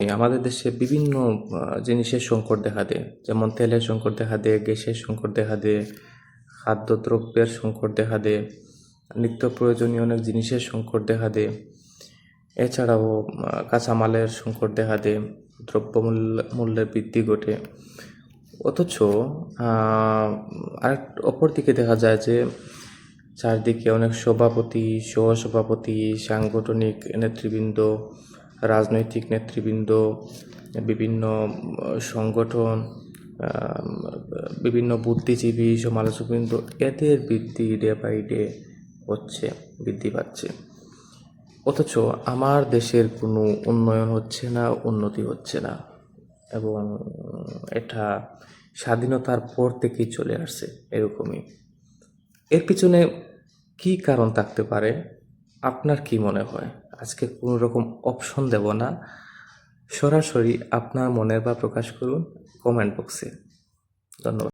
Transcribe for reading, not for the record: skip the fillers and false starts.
আমাদের দেশে বিভিন্ন জিনিসের সংকট দেখা দেয়, যেমন তেলের সংকট দেখা দেয়, গ্যাসের সংকট দেখা দেয়, খাদ্যদ্রব্যের সংকট দেখা দেয়, নিত্য প্রয়োজনীয় অনেক জিনিসের সংকট দেখা দেয়। এছাড়াও কাঁচামালের সংকট দেখা দেয়, মূল্যের বৃদ্ধি ঘটে। অথচ অপরদিকে দেখা যায় যে চারদিকে অনেক সভাপতি, সহসভাপতি, সাংগঠনিক নেতৃবৃন্দ, রাজনৈতিক নেতৃবৃন্দ, বিভিন্ন সংগঠন, বিভিন্ন বুদ্ধিজীবী, সমালোচকবৃন্দ, এদের বৃদ্ধি ডে বাই ডে বৃদ্ধি পাচ্ছে। অথচ আমার দেশের কোনো উন্নয়ন হচ্ছে না, উন্নতি হচ্ছে না, এবং এটা স্বাধীনতার পর থেকেই চলে আসছে এরকমই। এর পিছনে কি কারণ থাকতে পারে, আপনার কি মনে হয়? আজকে কোনো রকম অপশন দেব না, সরাসরি আপনার মনের ভাব প্রকাশ করুন কমেন্ট বক্সে। ধন্যবাদ।